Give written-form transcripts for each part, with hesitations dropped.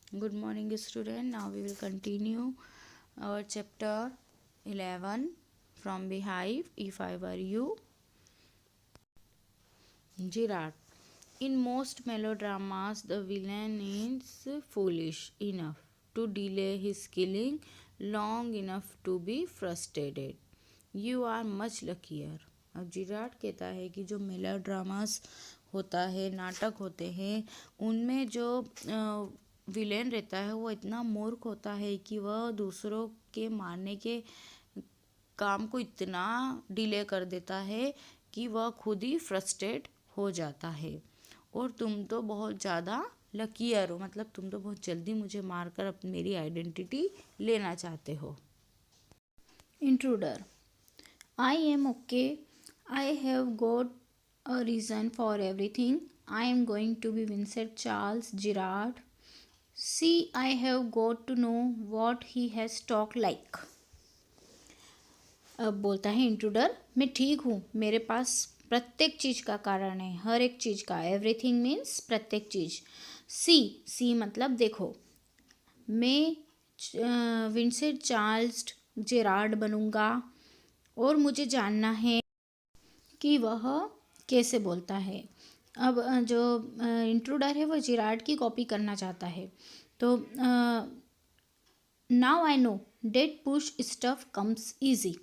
Good morning, student. Now we will continue our chapter 11 from Beehive. If I were you, Girard. In most melodramas, the villain is foolish enough to delay his killing long enough to be frustrated. You are much luckier. अब Gerard कहता है कि जो मेलोड्रामास होता है, नाटक होते हैं, उनमें जो विलेन रहता है वो इतना मूर्ख होता है कि वह दूसरों के मारने के काम को इतना डिले कर देता है कि वह खुद ही फ्रस्ट्रेट हो जाता है। और तुम तो बहुत ज़्यादा लकीयर हो, मतलब तुम तो बहुत जल्दी मुझे मारकर मेरी आइडेंटिटी लेना चाहते हो। Intruder. I am okay. I have got a reason for everything. I am going to be Vincent Charles Girard. See, I have got to know what he has talked like. अब बोलता है intruder, मैं ठीक हूँ, मेरे पास प्रत्येक चीज़ का कारण है, हर एक चीज़ का। एवरीथिंग मीन्स प्रत्येक चीज़। सी मतलब देखो, मैं विंसेंट चार्ल्स जेरार्ड बनूंगा और मुझे जानना है कि वह कैसे बोलता है। अब जो इंट्रूडर है वो जेरार्ड की कॉपी करना चाहता है। तो now I know that posh stuff comes easy.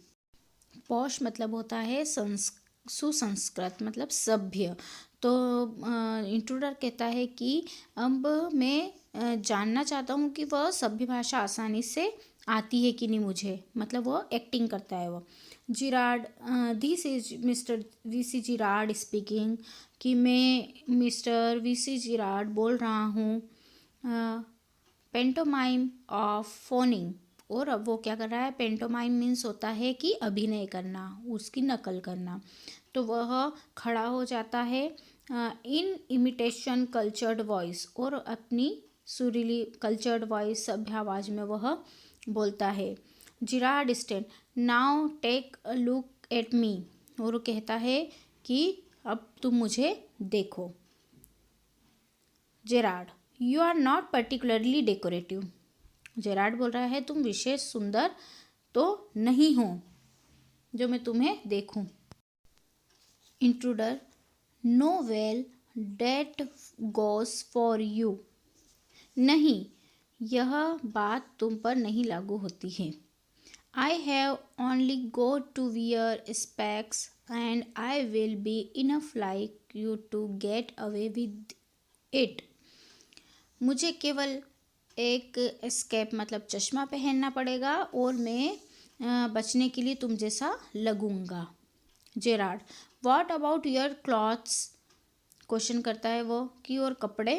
Posh मतलब होता है सुसंस्कृत, मतलब सभ्य। तो इंट्रूडर कहता है कि अब मैं जानना चाहता हूँ कि वह सभ्य भाषा आसानी से आती है कि नहीं मुझे, मतलब वो एक्टिंग करता है वो। Gerard, this is mister VC Gerard speaking, कि मैं मिस्टर वीसी जिराड बोल रहा हूँ। पेंटोमाइम ऑफ फोनिंग, और अब वो क्या कर रहा है, पेंटोमाइम मीन्स होता है कि अभिनय करना, उसकी नकल करना। तो वह खड़ा हो जाता है इन इमिटेशन कल्चर्ड वॉइस, और अपनी सुरीली कल्चर्ड वॉइस, सभ्य आवाज़ में वह बोलता है। Gerard stand, now take a look at me, और वो कहता है कि अब तुम मुझे देखो। Gerard, you are not particularly decorative. Gerard बोल रहा है तुम विशेष सुंदर तो नहीं हो जो मैं तुम्हें देखूं। Intruder, no well that goes for you. नहीं, यह बात तुम पर नहीं लागू होती है। I have only got to wear specs and I will be enough like you to get away with it. मुझे केवल एक स्केप मतलब चश्मा पहनना पड़ेगा और मैं बचने के लिए तुम जैसा लगूंगा। Gerard, what about your clothes? Question करता है वो कि और कपड़े?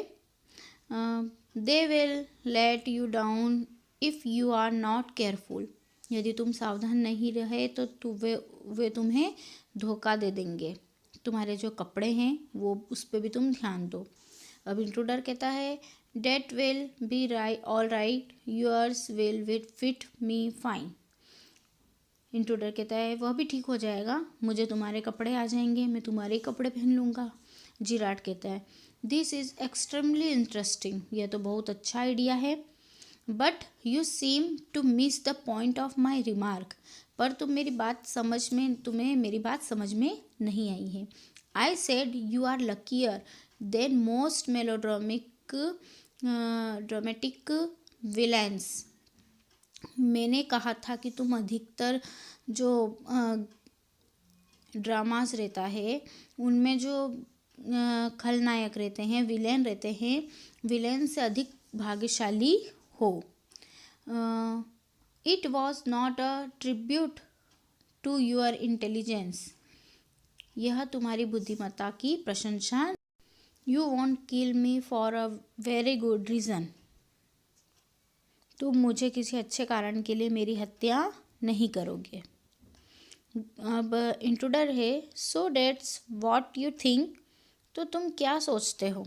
They will let you down if you are not careful. यदि तुम सावधान नहीं रहे तो वे तुम्हें धोखा दे देंगे। तुम्हारे जो कपड़े हैं वो उस पर भी तुम ध्यान दो। अब इंट्रूडर कहता है, that will be all right, yours will fit me fine. Intruder कहता है वह भी ठीक हो जाएगा, मुझे तुम्हारे कपड़े आ जाएंगे, मैं तुम्हारे कपड़े पहन लूँगा। जिराड कहता है, दिस इज़ एक्सट्रीमली इंटरेस्टिंग, यह तो बहुत अच्छा आइडिया है। But you seem to miss the point of my remark, पर तुम्हें मेरी बात समझ में नहीं आई है। I said you are luckier than most dramatic villains. मैंने कहा था कि तुम अधिकतर जो ड्रामास रहता है उनमें जो खलनायक रहते हैं, विलेन रहते हैं, विलेन से अधिक भाग्यशाली हो। It was not a tribute to your intelligence, यह तुम्हारी बुद्धिमत्ता की प्रशंसा। You won't kill me for a very good reason, तुम मुझे किसी अच्छे कारण के लिए मेरी हत्या नहीं करोगे। अब इंट्रूडर है, so that's what you think, तो तुम क्या सोचते हो।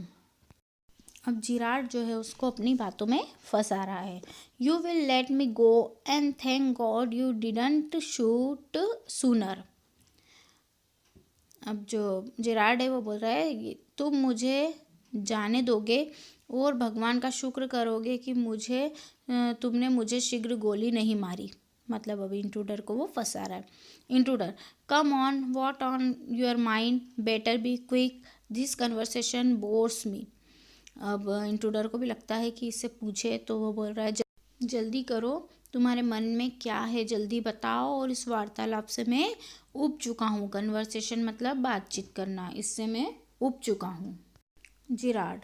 अब जिराड जो है उसको अपनी बातों में फंसा रहा है। You will let me go and thank God you didn't shoot sooner. अब जो जिराड है वो बोल रहा है तुम मुझे जाने दोगे और भगवान का शुक्र करोगे कि तुमने मुझे शीघ्र गोली नहीं मारी। मतलब अभी इंट्रूडर को वो फंसा रहा है। Intruder, come on, what on your mind, better be quick, this conversation bores me. अब इंट्रूडर को भी लगता है कि इससे पूछे तो वो बोल रहा है जल्दी करो, तुम्हारे मन में क्या है जल्दी बताओ, और इस वार्तालाप से मैं उब चुका हूँ। कन्वर्सेशन मतलब बातचीत करना, इससे मैं उब चुका हूँ। Gerard,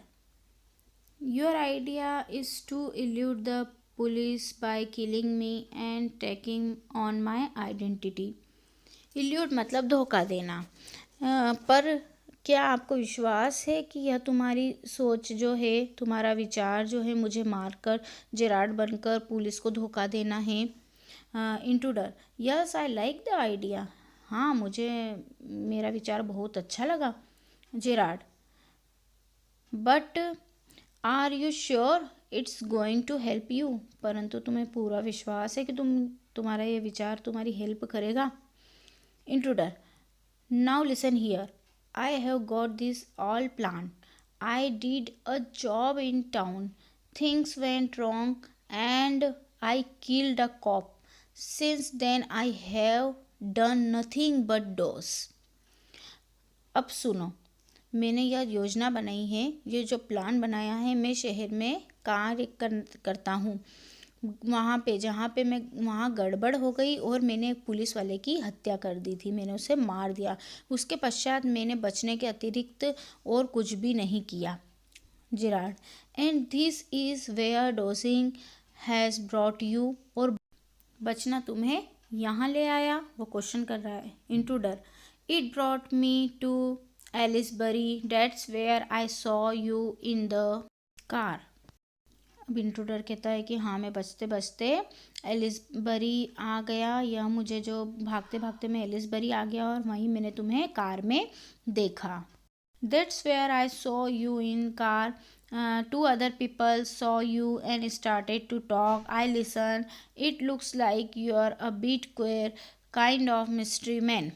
your idea is to elude the police by killing me and taking on my identity. Elude मतलब धोखा देना। पर क्या आपको विश्वास है कि यह तुम्हारी सोच जो है, तुम्हारा विचार जो है, मुझे मारकर जेराड बनकर पुलिस को धोखा देना है? Intruder, yes I like the idea. हाँ, मुझे मेरा विचार बहुत अच्छा लगा। Gerard, but are you sure it's going to help you? परंतु तुम्हें पूरा विश्वास है कि तुम्हारा ये विचार तुम्हारी हेल्प करेगा? Intruder, now listen here, I have got this all planned. I did a job in town. Things went wrong and I killed a cop. Since then I have done nothing but those. अब सुनो, मैंने यह योजना बनाई है, ये जो plan बनाया है, मैं शहर में कार्य करता हूँ। जहाँ पे मैं वहाँ गड़बड़ हो गई और मैंने एक पुलिस वाले की हत्या कर दी थी, मैंने उसे मार दिया। उसके पश्चात मैंने बचने के अतिरिक्त और कुछ भी नहीं किया। Gerard, and this is where dodging has brought you, और बचना तुम्हें यहाँ ले आया? वो क्वेश्चन कर रहा है। Intruder, it brought me to Aylesbury, that's where I saw you in the car. अब इंट्रूडर कहता है कि हाँ, मैं बचते बचते एलिसबरी आ गया, या मुझे जो भागते भागते मैं एलिसबरी आ गया और वहीं मैंने तुम्हें कार में देखा। That's where I saw you in car, two other people saw you and started to talk, I listen, it looks like you are a bit queer, kind of mystery man.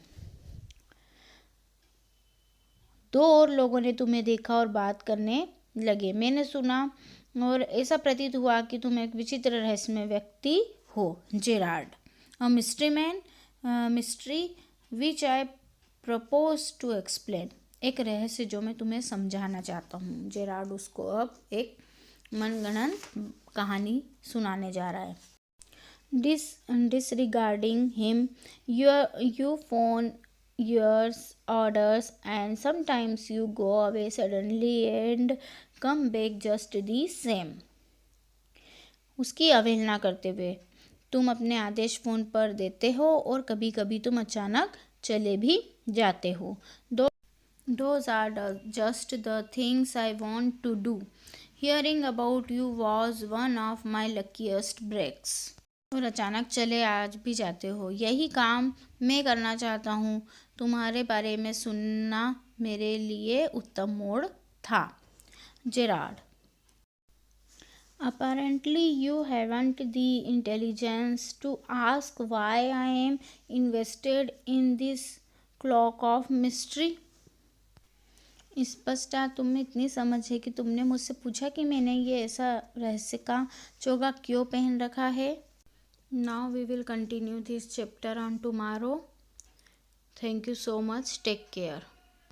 दो और लोगों ने तुम्हें देखा और बात करने लगे, मैंने सुना और ऐसा प्रतीत हुआ कि तुम एक विचित्र रहस्यमय व्यक्ति हो। Gerard, a mystery man, mystery which I propose to explain, एक रहस्य जो मैं तुम्हें समझाना चाहता हूँ। जेराड उसको अब एक मनगढ़ंत कहानी सुनाने जा रहा है। Disregarding him, you phone your orders and sometimes you go away suddenly and come back just the same. उसकी अवहेलना करते हुए, तुम अपने आदेश फ़ोन पर देते हो और कभी कभी तुम अचानक चले भी जाते हो। Those are just the things I want to do. Hearing about you was one of my luckiest breaks. और अचानक चले आज भी जाते हो, यही काम मैं करना चाहता हूँ। तुम्हारे बारे में सुनना मेरे लिए उत्तम मोड़ था। Gerrard, apparently you haven't the intelligence to ask why I am invested in this cloak of mystery. स्पष्टता तुम में इतनी समझ है कि तुमने मुझसे पूछा कि मैंने ये ऐसा रहस्य का चोगा क्यों पहन रखा है। Now we will continue this chapter on tomorrow. Thank you so much. Take care.